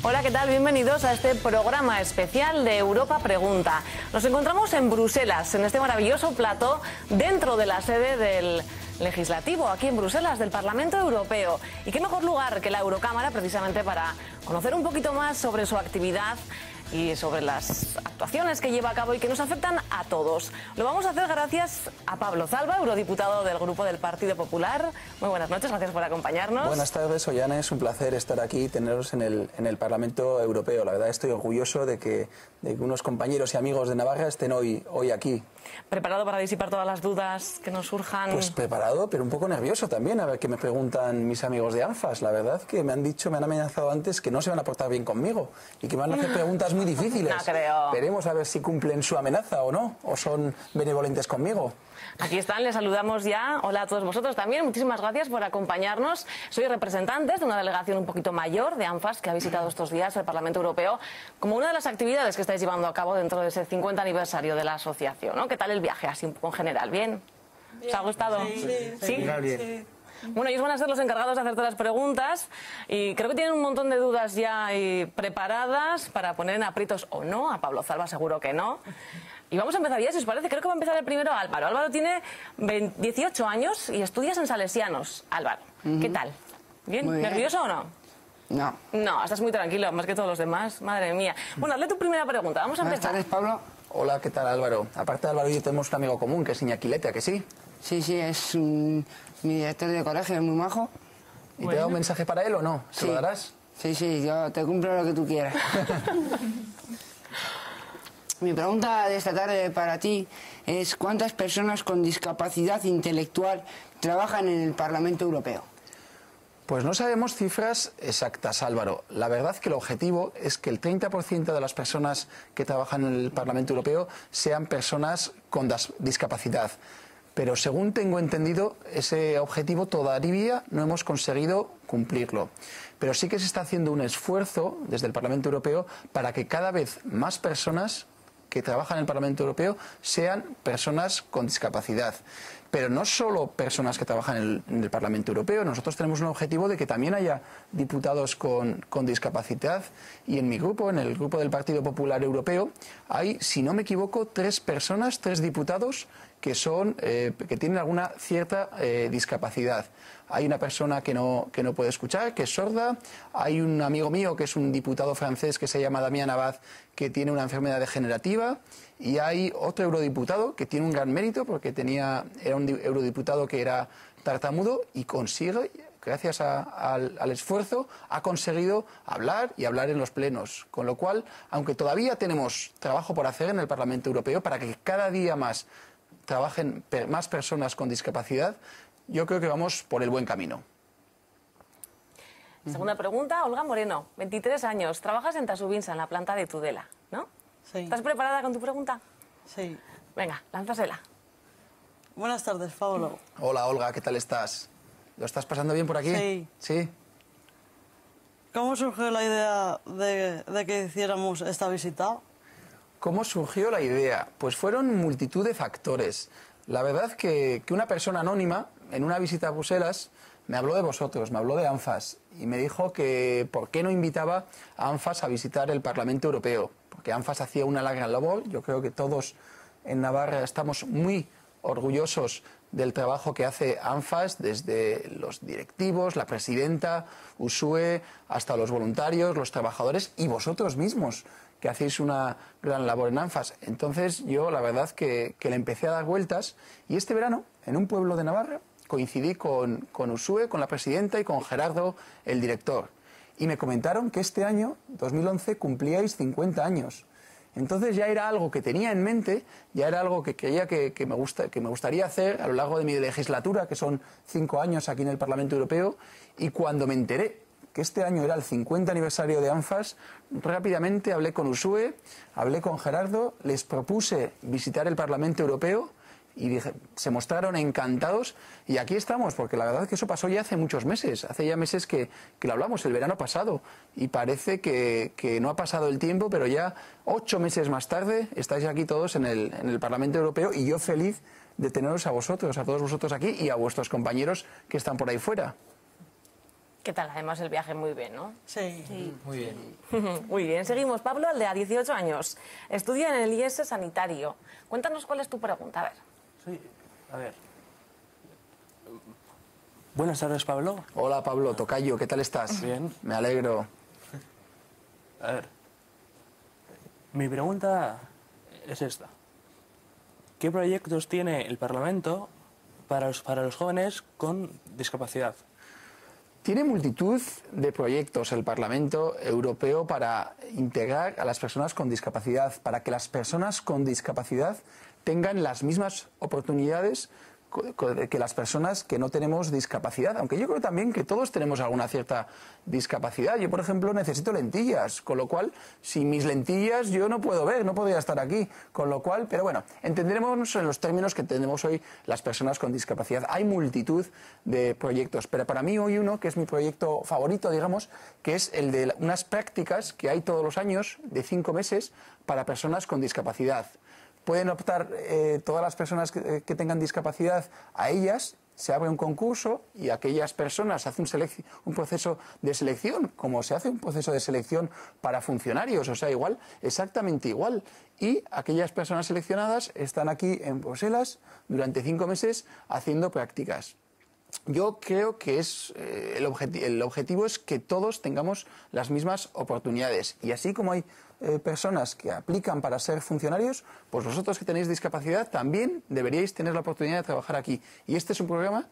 Hola, ¿qué tal? Bienvenidos a este programa especial de Europa Pregunta. Nos encontramos en Bruselas, en este maravilloso plató dentro de la sede del Legislativo, aquí en Bruselas, del Parlamento Europeo. Y qué mejor lugar que la Eurocámara, precisamente para conocer un poquito más sobre su actividad y sobre las actuaciones que lleva a cabo y que nos afectan a todos. Lo vamos a hacer gracias a Pablo Zalba, eurodiputado del Grupo del Partido Popular. Muy buenas noches, gracias por acompañarnos. Buenas tardes, Ollane, es un placer estar aquí y teneros en el Parlamento Europeo. La verdad estoy orgulloso de que unos compañeros y amigos de Navarra estén hoy aquí. ¿Preparado para disipar todas las dudas que nos surjan? Pues preparado, pero un poco nervioso también, a ver qué me preguntan mis amigos de ANFAS. La verdad que me han amenazado antes que no se van a portar bien conmigo y que me van a hacer preguntas muy difíciles. No creo. Veremos a ver si cumplen su amenaza o no, o son benevolentes conmigo. Aquí están, les saludamos ya. Hola a todos vosotros también. Muchísimas gracias por acompañarnos. Soy representantes de una delegación un poquito mayor de ANFAS que ha visitado estos días el Parlamento Europeo como una de las actividades que estáis llevando a cabo dentro de ese 50 aniversario de la asociación, ¿no? ¿Qué tal el viaje así un poco en general? ¿Bien? ¿Os ha gustado? Sí. Sí. Bueno, ellos van a ser los encargados de hacer todas las preguntas y creo que tienen un montón de dudas ya preparadas para poner en aprietos o no. A Pablo Zalba seguro que no. Y vamos a empezar ya, si os parece. Creo que va a empezar el primero Álvaro. Álvaro tiene 18 años y estudias en Salesianos. Álvaro, ¿qué tal? ¿Bien? Muy bien. ¿Nervioso o no? No. No, estás muy tranquilo, más que todos los demás. Madre mía. Bueno, hazle tu primera pregunta. Vamos a Buenas empezar. tardes, Pablo. Hola, ¿qué tal, Álvaro? Aparte de Álvaro y yo tenemos un amigo común que es Iñaki Lete, ¿a que sí? Sí, es mi director de colegio, es muy majo. ¿Y te da un mensaje para él o no? ¿Se lo darás? Sí, yo te cumplo lo que tú quieras. Mi pregunta de esta tarde para ti es ¿cuántas personas con discapacidad intelectual trabajan en el Parlamento Europeo? Pues no sabemos cifras exactas, Álvaro. La verdad que el objetivo es que el 30% de las personas que trabajan en el Parlamento Europeo sean personas con discapacidad. Pero según tengo entendido, ese objetivo todavía no hemos conseguido cumplirlo. Pero sí que se está haciendo un esfuerzo desde el Parlamento Europeo para que cada vez más personas que trabajan en el Parlamento Europeo sean personas con discapacidad. Pero no solo personas que trabajan en el Parlamento Europeo, nosotros tenemos un objetivo de que también haya diputados con discapacidad y en mi grupo, en el grupo del Partido Popular Europeo, hay, si no me equivoco, 3 personas, 3 diputados que tienen alguna cierta discapacidad. Hay una persona que no puede escuchar, que es sorda. Hay un amigo mío que es un diputado francés que se llama Damien Abad, que tiene una enfermedad degenerativa. Y hay otro eurodiputado que tiene un gran mérito porque era un eurodiputado que era tartamudo y consigue, gracias al esfuerzo, ha conseguido hablar y hablar en los plenos. Con lo cual, aunque todavía tenemos trabajo por hacer en el Parlamento Europeo para que cada día más trabajen más personas con discapacidad, yo creo que vamos por el buen camino. Segunda pregunta, Olga Moreno, 23 años, trabajas en Tasubinsa, en la planta de Tudela, ¿no? Sí. ¿Estás preparada con tu pregunta? Sí. Venga, lánzasela. Buenas tardes, Pablo. Hola, Olga, ¿qué tal estás? ¿Lo estás pasando bien por aquí? Sí. ¿Sí? ¿Cómo surgió la idea de que hiciéramos esta visita? ¿Cómo surgió la idea? Pues fueron multitud de factores. La verdad que una persona anónima, en una visita a Bruselas, me habló de vosotros, me habló de ANFAS y me dijo que por qué no invitaba a ANFAS a visitar el Parlamento Europeo, porque ANFAS hacía una larga labor. Yo creo que todos en Navarra estamos muy orgullosos del trabajo que hace ANFAS, desde los directivos, la presidenta, Uxue, hasta los voluntarios, los trabajadores y vosotros mismos, que hacéis una gran labor en ANFAS. Entonces yo la verdad que le empecé a dar vueltas y este verano, en un pueblo de Navarra, coincidí con Uxue, con la presidenta y con Gerardo, el director. Y me comentaron que este año, 2011, cumplíais 50 años. Entonces ya era algo que tenía en mente, ya era algo que creía que me gustaría hacer a lo largo de mi legislatura, que son 5 años aquí en el Parlamento Europeo, y cuando me enteré que este año era el 50 aniversario de ANFAS, rápidamente hablé con Uxue, hablé con Gerardo, les propuse visitar el Parlamento Europeo y dije, se mostraron encantados y aquí estamos, porque la verdad es que eso pasó ya hace muchos meses, hace ya meses que lo hablamos, el verano pasado, y parece que no ha pasado el tiempo, pero ya 8 meses más tarde estáis aquí todos en el Parlamento Europeo y yo feliz de teneros a vosotros, a todos vosotros aquí y a vuestros compañeros que están por ahí fuera. ¿Qué tal? Además el viaje muy bien, ¿no? Sí. Muy bien. Muy bien, seguimos. Pablo, el de a 18 años. Estudia en el IES Sanitario. Cuéntanos cuál es tu pregunta, a ver. Sí, a ver. Buenas tardes, Pablo. Hola Pablo, tocayo, ¿qué tal estás? Bien. Me alegro. A ver. Mi pregunta es esta. ¿Qué proyectos tiene el Parlamento para los jóvenes con discapacidad? Tiene multitud de proyectos el Parlamento Europeo para integrar a las personas con discapacidad, para que las personas con discapacidad tengan las mismas oportunidades que las personas que no tenemos discapacidad, aunque yo creo también que todos tenemos alguna cierta discapacidad. Yo, por ejemplo, necesito lentillas, con lo cual, sin mis lentillas yo no puedo ver, no podría estar aquí, con lo cual, pero bueno, entenderemos en los términos que tenemos hoy las personas con discapacidad. Hay multitud de proyectos, pero para mí hoy uno, que es mi proyecto favorito, digamos, que es el de unas prácticas que hay todos los años, de 5 meses, para personas con discapacidad. Pueden optar todas las personas que tengan discapacidad a ellas, se abre un concurso y aquellas personas hacen un proceso de selección, como se hace un proceso de selección para funcionarios, o sea, igual, exactamente igual. Y aquellas personas seleccionadas están aquí en Bruselas durante 5 meses haciendo prácticas. Yo creo que el objetivo es que todos tengamos las mismas oportunidades. Y así como hay personas que aplican para ser funcionarios, pues vosotros que tenéis discapacidad también deberíais tener la oportunidad de trabajar aquí. Y este es un programa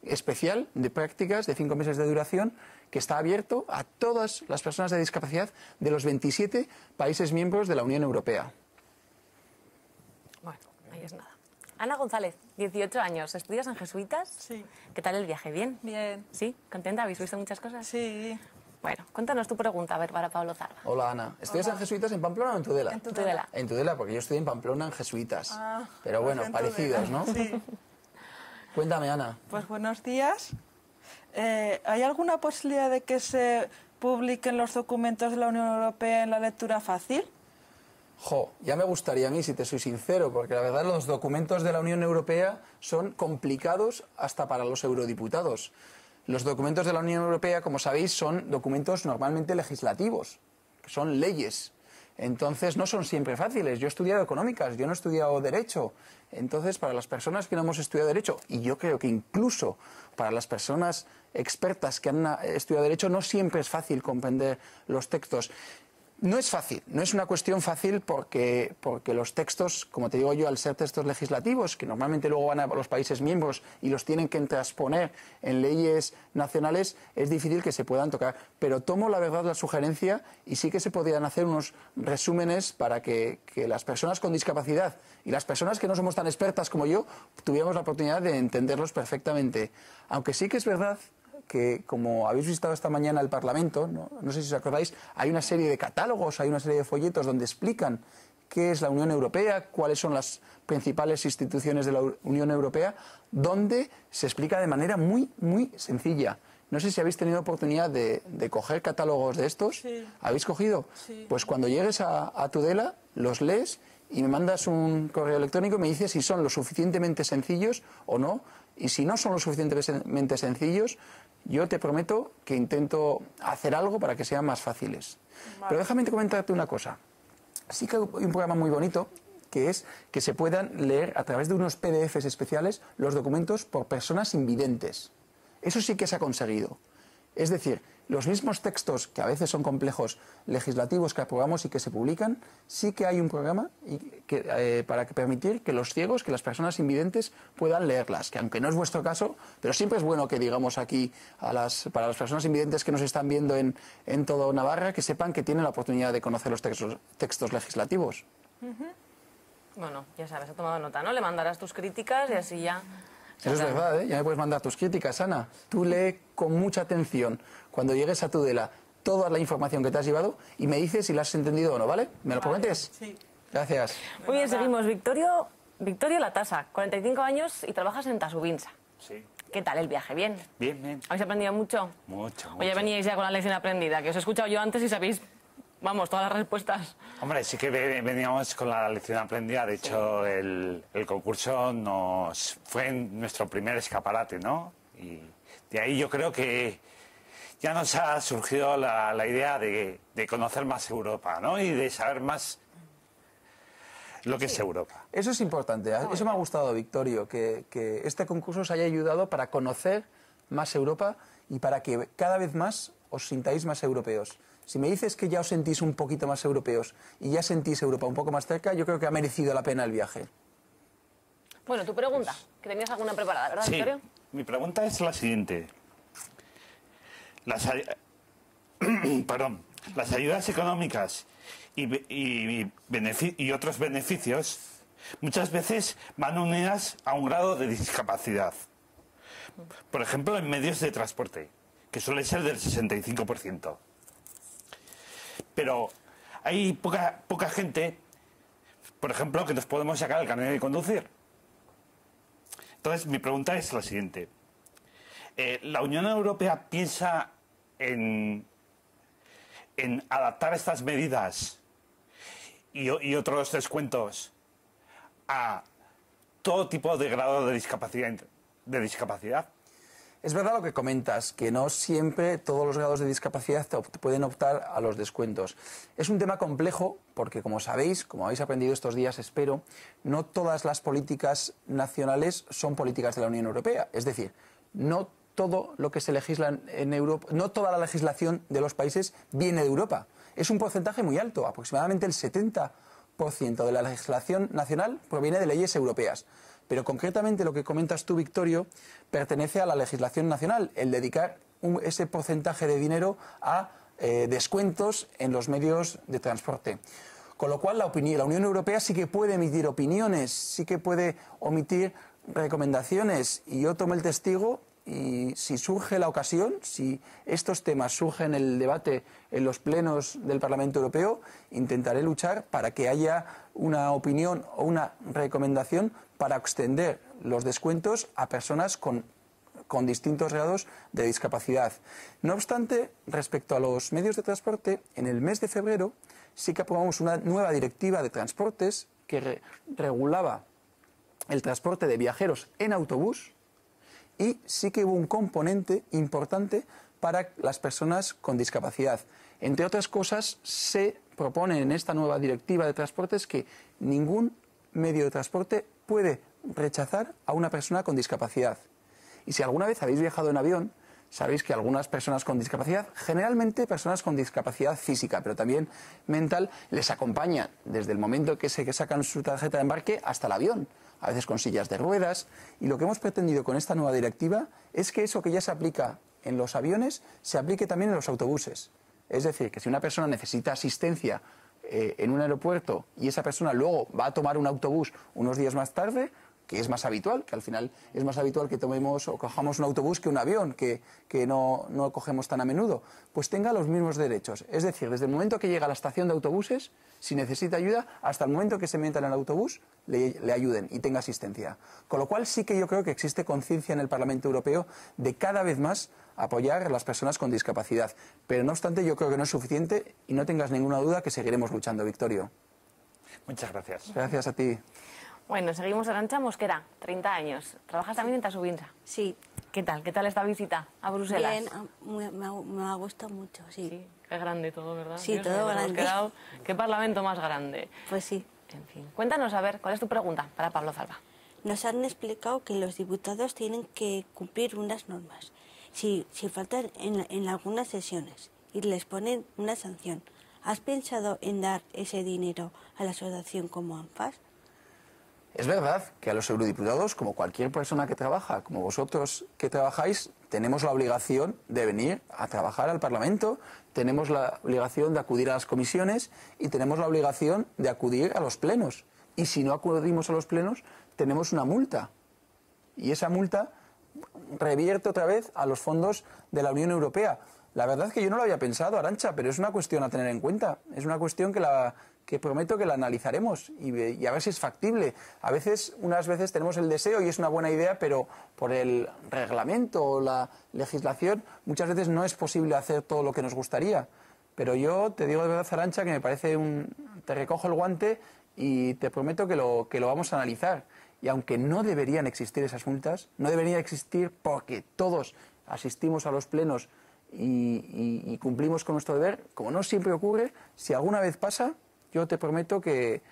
especial de prácticas de 5 meses de duración que está abierto a todas las personas de discapacidad de los 27 países miembros de la Unión Europea. Bueno, ahí es nada. Ana González, 18 años, ¿estudias en Jesuitas? Sí. ¿Qué tal el viaje? ¿Bien? Bien. ¿Sí? ¿Contenta? ¿Habéis visto muchas cosas? Sí. Bueno, cuéntanos tu pregunta, a ver, para Pablo Zarra. Hola Ana, ¿estudias en Jesuitas en Pamplona o en Tudela? En Tudela. En Tudela, porque yo estudié en Pamplona en Jesuitas. Ah, pero bueno, pues en parecidos, Tudela. ¿no? Sí. Cuéntame, Ana. Pues buenos días. ¿Hay alguna posibilidad de que se publiquen los documentos de la Unión Europea en la lectura fácil? Ya me gustaría a mí, si te soy sincero, porque la verdad los documentos de la Unión Europea son complicados hasta para los eurodiputados. Los documentos de la Unión Europea, como sabéis, son documentos normalmente legislativos, que son leyes. Entonces no son siempre fáciles. Yo he estudiado económicas, yo no he estudiado derecho. Entonces, para las personas que no hemos estudiado derecho, y yo creo que incluso para las personas expertas que han estudiado derecho, no siempre es fácil comprender los textos. No es fácil, no es una cuestión fácil porque los textos, como te digo yo, al ser textos legislativos, que normalmente luego van a los países miembros y los tienen que transponer en leyes nacionales, es difícil que se puedan tocar. Pero tomo la verdad la sugerencia y sí que se podrían hacer unos resúmenes para que las personas con discapacidad y las personas que no somos tan expertas como yo tuviéramos la oportunidad de entenderlos perfectamente. Aunque sí que es verdad que, como habéis visitado esta mañana el Parlamento, no sé si os acordáis, hay una serie de catálogos, hay una serie de folletos donde explican qué es la Unión Europea, cuáles son las principales instituciones de la Unión Europea, donde se explica de manera muy, muy sencilla. No sé si habéis tenido oportunidad de coger catálogos de estos. Sí. ¿Habéis cogido? Sí. Pues cuando llegues a Tudela, los lees y me mandas un correo electrónico y me dices si son lo suficientemente sencillos o no. Y si no son lo suficientemente sencillos, yo te prometo que intento hacer algo para que sean más fáciles. Vale. Pero déjame comentarte una cosa. Sí que hay un programa muy bonito, que es que se puedan leer a través de unos PDFs especiales los documentos por personas invidentes. Eso sí que se ha conseguido. Es decir, los mismos textos, que a veces son complejos, legislativos que aprobamos y que se publican, sí que hay un programa para permitir que los ciegos, que las personas invidentes puedan leerlas, que aunque no es vuestro caso, pero siempre es bueno que digamos aquí para las personas invidentes que nos están viendo en todo Navarra, que sepan que tienen la oportunidad de conocer los textos legislativos. Bueno, ya sabes, he tomado nota, ¿no? Le mandarás tus críticas y así ya... Eso es verdad, ¿eh? Ya me puedes mandar tus críticas, Ana. Tú lee con mucha atención cuando llegues a Tudela toda la información que te has llevado y me dices si la has entendido o no, ¿vale? ¿Me lo prometes? Sí. Gracias. Muy bien, seguimos. Victorio Latasa, 45 años y trabajas en Tasubinsa. Sí. ¿Qué tal el viaje? ¿Bien? Bien, bien. ¿Habéis aprendido mucho? Mucho, Oye, mucho. veníais ya con la lección aprendida, que os he escuchado yo antes y sabéis, vamos, todas las respuestas. Hombre, sí que veníamos con la lección aprendida. De hecho, el concurso fue nuestro primer escaparate, ¿no? Y de ahí yo creo que ya nos ha surgido la idea de conocer más Europa, ¿no? Y de saber más lo que es Europa. Eso es importante. Eso me ha gustado, Victorio, que este concurso os haya ayudado para conocer más Europa y para que cada vez más os sintáis más europeos. Si me dices que ya os sentís un poquito más europeos y ya sentís Europa un poco más cerca, yo creo que ha merecido la pena el viaje. Bueno, tu pregunta, que tenías alguna preparada, ¿verdad, Sí, Victorio? mi pregunta es la siguiente. Las ayudas económicas y otros beneficios muchas veces van unidas a un grado de discapacidad. Por ejemplo, en medios de transporte, que suele ser del 65%. Pero hay poca gente, por ejemplo, que nos podemos sacar el carnet de conducir. Entonces, mi pregunta es la siguiente. ¿La Unión Europea piensa en adaptar estas medidas y otros descuentos a todo tipo de grado de discapacidad? Es verdad lo que comentas, que no siempre todos los grados de discapacidad pueden optar a los descuentos. Es un tema complejo porque, como sabéis, como habéis aprendido estos días, espero, no todas las políticas nacionales son políticas de la Unión Europea. Es decir, no todo lo que se legisla en Europa, no toda la legislación de los países viene de Europa. Es un porcentaje muy alto, aproximadamente el 70% de la legislación nacional proviene de leyes europeas. Pero concretamente lo que comentas tú, Victorio, pertenece a la legislación nacional, el dedicar ese porcentaje de dinero a descuentos en los medios de transporte. Con lo cual la Unión Europea sí que puede emitir opiniones, sí que puede omitir recomendaciones, y yo tomo el testigo. Y si surge la ocasión, si estos temas surgen en el debate en los plenos del Parlamento Europeo, intentaré luchar para que haya una opinión o una recomendación para extender los descuentos a personas con distintos grados de discapacidad. No obstante, respecto a los medios de transporte, en el mes de febrero sí que aprobamos una nueva directiva de transportes que regulaba el transporte de viajeros en autobús. Y sí que hubo un componente importante para las personas con discapacidad. Entre otras cosas, se propone en esta nueva directiva de transportes que ningún medio de transporte puede rechazar a una persona con discapacidad. Y si alguna vez habéis viajado en avión, sabéis que algunas personas con discapacidad, generalmente personas con discapacidad física, pero también mental, les acompañan desde el momento que sacan su tarjeta de embarque hasta el avión, a veces con sillas de ruedas. Y lo que hemos pretendido con esta nueva directiva es que eso que ya se aplica en los aviones se aplique también en los autobuses. Es decir, que si una persona necesita asistencia en un aeropuerto y esa persona luego va a tomar un autobús unos días más tarde, que es más habitual, que al final es más habitual que tomemos o cojamos un autobús que un avión, que no cogemos tan a menudo, pues tenga los mismos derechos. Es decir, desde el momento que llega a la estación de autobuses, si necesita ayuda, hasta el momento que se meta en el autobús, le ayuden y tenga asistencia. Con lo cual sí que yo creo que existe conciencia en el Parlamento Europeo de cada vez más apoyar a las personas con discapacidad. Pero no obstante, yo creo que no es suficiente y no tengas ninguna duda que seguiremos luchando, Victorio. Muchas gracias. Gracias a ti. Bueno, seguimos. Arantxa Mosquera, 30 años. ¿Trabajas también en Tasubinsa? Sí. ¿Qué tal? ¿Qué tal esta visita a Bruselas? Bien, me ha gustado mucho, sí. Sí, qué grande todo, ¿verdad? Sí, Dios todo mío, grande. hemos quedado- Qué parlamento más grande. Pues sí. En fin, cuéntanos, a ver, ¿cuál es tu pregunta para Pablo Zalba? Nos han explicado que los diputados tienen que cumplir unas normas. Si faltan en algunas sesiones y les ponen una sanción, ¿has pensado en dar ese dinero a la asociación como ANFAS? Es verdad que a los eurodiputados, como cualquier persona que trabaja, como vosotros que trabajáis, tenemos la obligación de venir a trabajar al Parlamento, tenemos la obligación de acudir a las comisiones y tenemos la obligación de acudir a los plenos. Y si no acudimos a los plenos, tenemos una multa. Y esa multa revierte otra vez a los fondos de la Unión Europea. La verdad es que yo no lo había pensado, Arantxa, pero es una cuestión a tener en cuenta. Es una cuestión que prometo que la analizaremos y a ver si es factible. Unas veces tenemos el deseo y es una buena idea, pero por el reglamento o la legislación muchas veces no es posible hacer todo lo que nos gustaría. Pero yo te digo de verdad, Arantxa, que me parece te recojo el guante y te prometo que lo vamos a analizar. Y aunque no deberían existir esas multas, no deberían existir porque todos asistimos a los plenos y cumplimos con nuestro deber. Como no siempre ocurre, si alguna vez pasa, yo te prometo que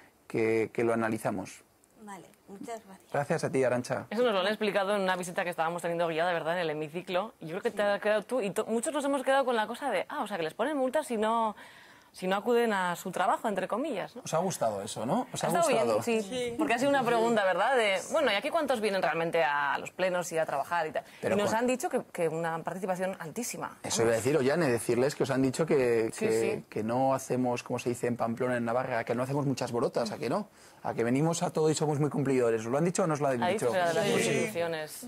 lo analizamos. Vale, muchas gracias. Gracias a ti, Arantxa. Eso nos lo han explicado en una visita que estábamos teniendo guiada, ¿verdad?, en el hemiciclo. Y yo creo que te has quedado tú y muchos nos hemos quedado con la cosa de, o sea, que les ponen multas si no acuden a su trabajo, entre comillas, ¿no? ¿Os ha gustado eso, no? ¿Os ha estado gustado? bien, sí, porque ha sido una pregunta, ¿verdad? De, bueno, ¿y aquí cuántos vienen realmente a los plenos y a trabajar y tal? Pero y nos han dicho que una participación altísima. Eso iba a decir, Ollane, decirles que os han dicho que Sí. no hacemos, como se dice en Pamplona, en Navarra, que no hacemos muchas borotas, ¿a que no? A que venimos a todo y somos muy cumplidores. ¿Os lo han dicho o no os lo han Ha dicho dicho? que era de las Pues sí. instituciones.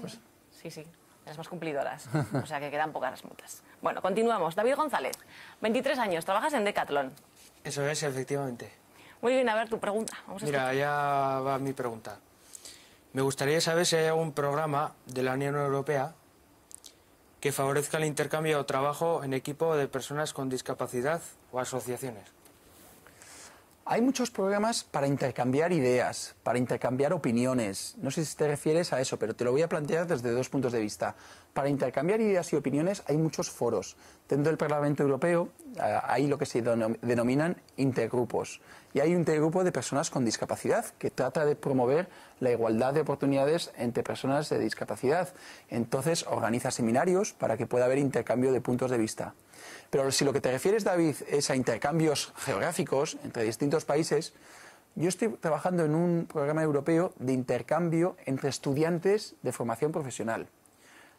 Sí, las más cumplidoras. O sea, que quedan pocas las multas. Bueno, continuamos. David González, 23 años, trabajas en Decathlon. Eso es, efectivamente. Muy bien, a ver tu pregunta. Vamos a Mira, escuchar. ya va mi pregunta. Me gustaría saber si hay algún programa de la Unión Europea que favorezca el intercambio o trabajo en equipo de personas con discapacidad o asociaciones. Hay muchos programas para intercambiar ideas, para intercambiar opiniones. No sé si te refieres a eso, pero te lo voy a plantear desde dos puntos de vista. Para intercambiar ideas y opiniones hay muchos foros. Dentro del Parlamento Europeo hay lo que se denominan intergrupos. Y hay un intergrupo de personas con discapacidad que trata de promover la igualdad de oportunidades entre personas de discapacidad. Entonces organiza seminarios para que pueda haber intercambio de puntos de vista. Pero si lo que te refieres, David, es a intercambios geográficos entre distintos países, yo estoy trabajando en un programa europeo de intercambio entre estudiantes de formación profesional.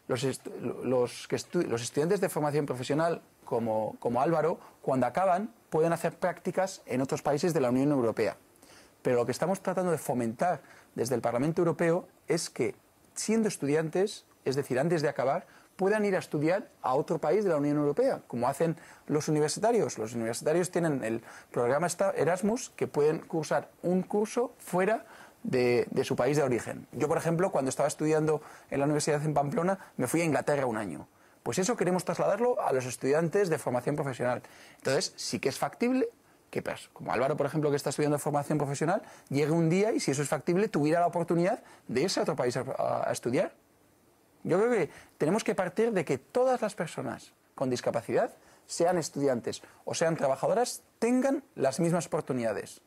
Los estudiantes de formación profesional, como Álvaro, cuando acaban, pueden hacer prácticas en otros países de la Unión Europea. Pero lo que estamos tratando de fomentar desde el Parlamento Europeo es que, siendo estudiantes, es decir, antes de acabar, puedan ir a estudiar a otro país de la Unión Europea, como hacen los universitarios. Los universitarios tienen el programa Erasmus, que pueden cursar un curso fuera de su país de origen. Yo, por ejemplo, cuando estaba estudiando en la universidad en Pamplona, me fui a Inglaterra un año. Pues eso queremos trasladarlo a los estudiantes de formación profesional. Entonces, sí que es factible que, pues, como Álvaro, por ejemplo, que está estudiando formación profesional, llegue un día y, si eso es factible, tuviera la oportunidad de irse a otro país a estudiar. Yo creo que tenemos que partir de que todas las personas con discapacidad, sean estudiantes o sean trabajadoras, tengan las mismas oportunidades.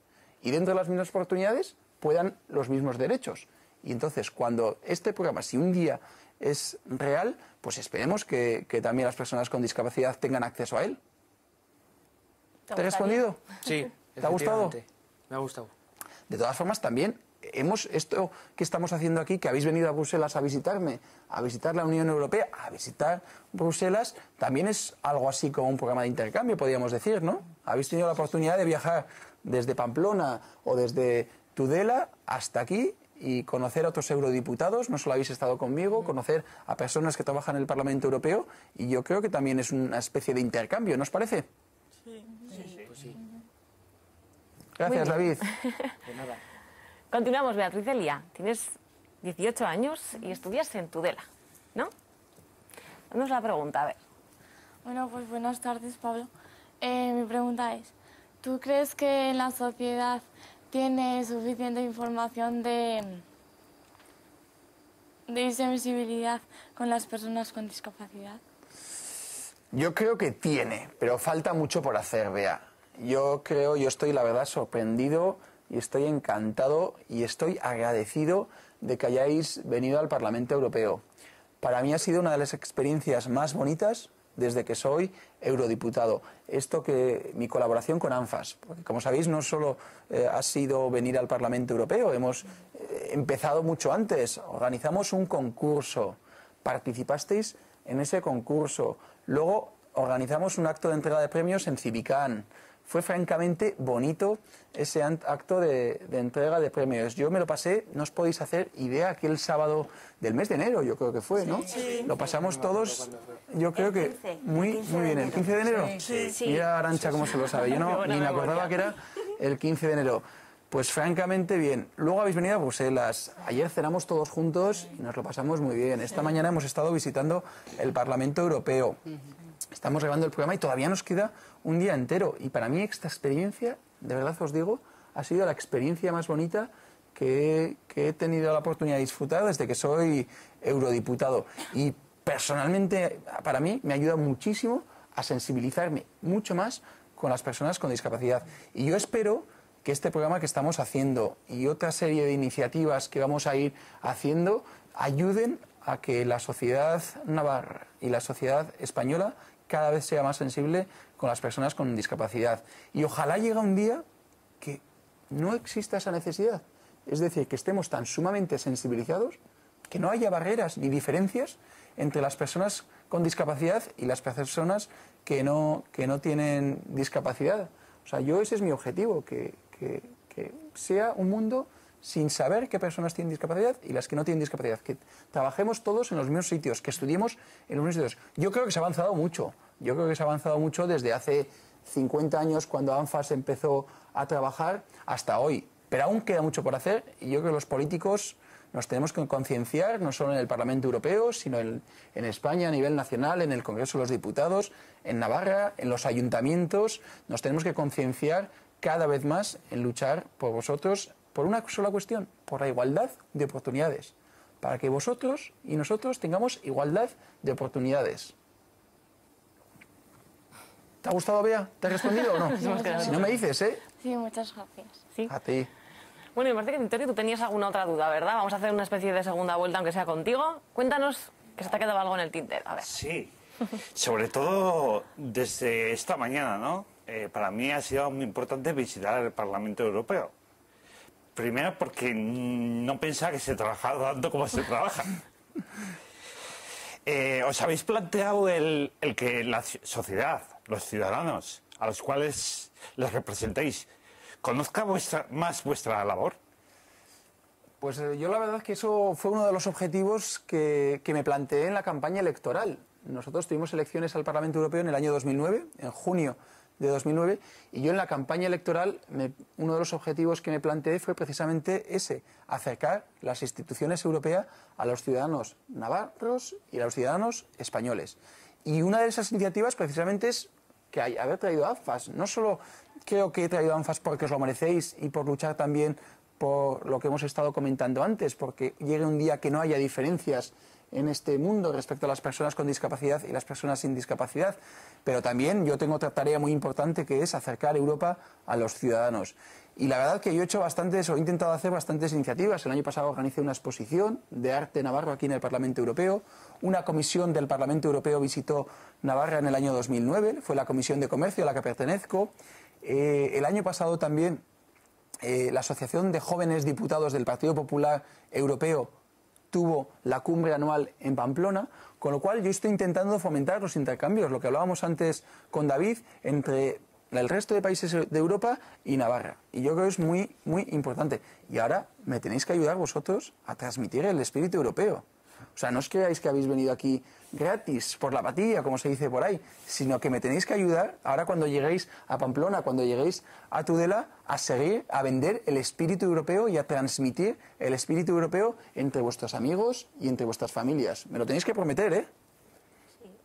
Y dentro de las mismas oportunidades puedan los mismos derechos. Y entonces, cuando este programa, si un día es real, pues esperemos que también las personas con discapacidad tengan acceso a él. ¿Te he respondido? Sí. ¿Te ha gustado? efectivamente. Me ha gustado. De todas formas, también esto que estamos haciendo aquí, que habéis venido a Bruselas a visitarme, a visitar la Unión Europea, a visitar Bruselas, también es algo así como un programa de intercambio, podríamos decir, ¿no? Habéis tenido la oportunidad de viajar desde Pamplona o desde Tudela hasta aquí y conocer a otros eurodiputados. No solo habéis estado conmigo, conocer a personas que trabajan en el Parlamento Europeo, y yo creo que también es una especie de intercambio, ¿no os parece? Sí. Pues sí. Gracias, David. De nada. Continuamos, Beatriz Elia. Tienes 18 años y estudias en Tudela, ¿no? Haznos la pregunta, a ver. Bueno, pues buenas tardes, Pablo. Mi pregunta es, ¿tú crees que la sociedad tiene suficiente información de sensibilidad con las personas con discapacidad? Yo creo que tiene, pero falta mucho por hacer, Bea. Yo estoy, la verdad, sorprendido y estoy encantado y estoy agradecido de que hayáis venido al Parlamento Europeo. Para mí ha sido una de las experiencias más bonitas desde que soy eurodiputado. Mi colaboración con ANFAS, porque como sabéis no solo ha sido venir al Parlamento Europeo, hemos empezado mucho antes, organizamos un concurso, participasteis en ese concurso, luego organizamos un acto de entrega de premios en Civicán. Fue francamente bonito ese acto de entrega de premios. Yo me lo pasé, no os podéis hacer idea, aquel sábado del mes de enero, yo creo que fue, ¿no? Sí. Lo pasamos todos, yo creo que 15, muy bien. ¿El 15 de enero? Sí. Mira Arantxa cómo se lo sabe. Yo Qué buena ni me memoria. acordaba que era el 15 de enero. Pues francamente bien. Luego habéis venido a Bruselas. Ayer cenamos todos juntos y nos lo pasamos muy bien. Esta mañana hemos estado visitando el Parlamento Europeo. Estamos grabando el programa y todavía nos queda un día entero. Y para mí esta experiencia, de verdad os digo, ha sido la experiencia más bonita que he tenido la oportunidad de disfrutar desde que soy eurodiputado. Y personalmente, para mí, me ayuda muchísimo a sensibilizarme mucho más con las personas con discapacidad. Y yo espero que este programa que estamos haciendo y otra serie de iniciativas que vamos a ir haciendo ayuden a que la sociedad navarra y la sociedad española cada vez sea más sensible con las personas con discapacidad. Y ojalá llegue un día que no exista esa necesidad. Es decir, que estemos tan sumamente sensibilizados que no haya barreras ni diferencias entre las personas con discapacidad y las personas que no tienen discapacidad. O sea, ese es mi objetivo, que sea un mundo sin saber qué personas tienen discapacidad y las que no tienen discapacidad, que trabajemos todos en los mismos sitios, que estudiemos en los mismos sitios. Yo creo que se ha avanzado mucho. Yo creo que se ha avanzado mucho desde hace 50 años, cuando ANFAS empezó a trabajar, hasta hoy. Pero aún queda mucho por hacer y yo creo que los políticos nos tenemos que concienciar, no solo en el Parlamento Europeo, sino en España a nivel nacional, en el Congreso de los Diputados, en Navarra, en los ayuntamientos. Nos tenemos que concienciar cada vez más en luchar por vosotros, por una sola cuestión, por la igualdad de oportunidades, para que vosotros y nosotros tengamos igualdad de oportunidades. ¿Te ha gustado, Bea? ¿Te he respondido o no? Si no me dices, ¿eh? Sí, muchas gracias. Sí. A ti. Bueno, y me parece que, Vittorio, tú tenías alguna otra duda, ¿verdad? Vamos a hacer una especie de segunda vuelta, aunque sea contigo. Cuéntanos que se te ha quedado algo en el tintero. A ver. Sí, sobre todo desde esta mañana, ¿no? Para mí ha sido muy importante visitar el Parlamento Europeo. Primero porque no pensaba que se trabajaba tanto como se trabaja. ¿Os habéis planteado el que la sociedad, los ciudadanos, a los cuales les representáis, conozca más vuestra labor? Pues yo la verdad es que eso fue uno de los objetivos que me planteé en la campaña electoral. Nosotros tuvimos elecciones al Parlamento Europeo en el año 2009, en junio de 2009, y yo en la campaña electoral uno de los objetivos que me planteé fue precisamente ese, acercar las instituciones europeas a los ciudadanos navarros y a los ciudadanos españoles. Y una de esas iniciativas precisamente es que haber traído ANFAS. No solo creo que he traído ANFAS porque os lo merecéis y por luchar también por lo que hemos estado comentando antes, porque llegue un día que no haya diferencias en este mundo respecto a las personas con discapacidad y las personas sin discapacidad, pero también yo tengo otra tarea muy importante, que es acercar Europa a los ciudadanos. Y la verdad que yo he hecho he intentado hacer bastantes iniciativas. El año pasado organicé una exposición de arte navarro aquí en el Parlamento Europeo. Una comisión del Parlamento Europeo visitó Navarra en el año 2009, fue la Comisión de Comercio a la que pertenezco. El año pasado también la Asociación de Jóvenes Diputados del Partido Popular Europeo tuvo la cumbre anual en Pamplona, con lo cual yo estoy intentando fomentar los intercambios, lo que hablábamos antes con David, entre el resto de países de Europa y Navarra. Y yo creo que es muy, muy importante. Y ahora me tenéis que ayudar vosotros a transmitir el espíritu europeo. O sea, no os creáis que habéis venido aquí gratis, por la patilla, como se dice por ahí, sino que me tenéis que ayudar, ahora cuando lleguéis a Pamplona, cuando lleguéis a Tudela, a seguir, a vender el espíritu europeo y a transmitir el espíritu europeo entre vuestros amigos y entre vuestras familias. Me lo tenéis que prometer, ¿eh?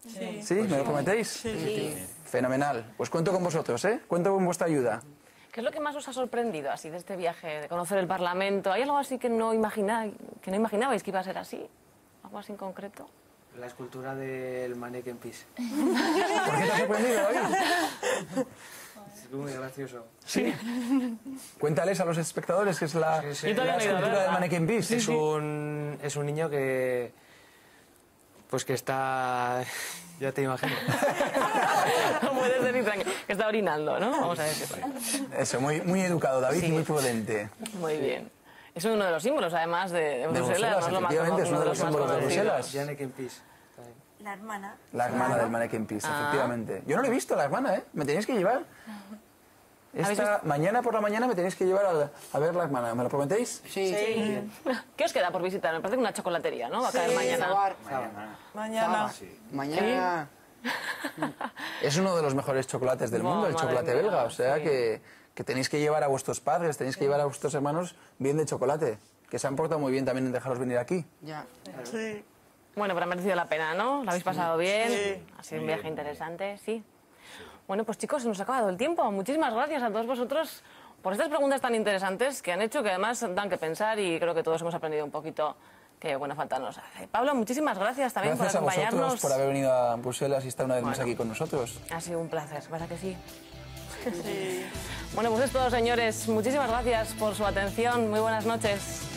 Sí. ¿Sí? ¿Me lo prometéis? Sí. Fenomenal. Pues cuento con vosotros, ¿eh? Cuento con vuestra ayuda. ¿Qué es lo que más os ha sorprendido así de este viaje, de conocer el Parlamento? ¿Hay algo así que no imaginabais que iba a ser así? ¿Algo así en concreto? La escultura del Manneken Pis. ¿Por qué te ha sorprendido, David? Es muy gracioso. Sí. Cuéntales a los espectadores que es la Yo todavía no he ido a escultura verla. del Manneken Pis. Es un niño que... Pues que está... Ya te imagino. No puede ser ni tranquilo, que está orinando, ¿no? Vamos a decirlo. Eso, muy educado, David, Sí. y muy prudente. Muy bien. Es uno de los símbolos, además, de Bruselas. Bruselas, ¿no? efectivamente, es uno de los símbolos de conocidos. Bruselas. Manneken Pis. La hermana. La hermana del Manneken Pis, efectivamente. Yo no la he visto, la hermana, ¿eh? Me tenéis que llevar. Mañana por la mañana me tenéis que llevar a ver la hermana. ¿Me lo prometéis? Sí. ¿Qué os queda por visitar? Me parece que una chocolatería, ¿no? Va a caer mañana. Mañana. Mañana. Es uno de los mejores chocolates del mundo, el madre chocolate mía, belga. O sea sí. que tenéis que llevar a vuestros padres, tenéis que llevar a vuestros hermanos bien de chocolate. Que se han portado muy bien también en dejaros venir aquí. Ya. Sí. Bueno, pero ha merecido la pena, ¿no? ¿Lo habéis pasado bien? Sí. Ha sido un viaje interesante, sí. Bueno, pues chicos, se nos ha acabado el tiempo. Muchísimas gracias a todos vosotros por estas preguntas tan interesantes que han hecho, que además dan que pensar y creo que todos hemos aprendido un poquito que buena falta nos hace. Pablo, muchísimas gracias también Gracias por a acompañarnos. vosotros por haber venido a Bruselas y estar una vez más aquí con nosotros. Ha sido un placer, ¿verdad que sí? Bueno, pues es todo, señores. Muchísimas gracias por su atención. Muy buenas noches.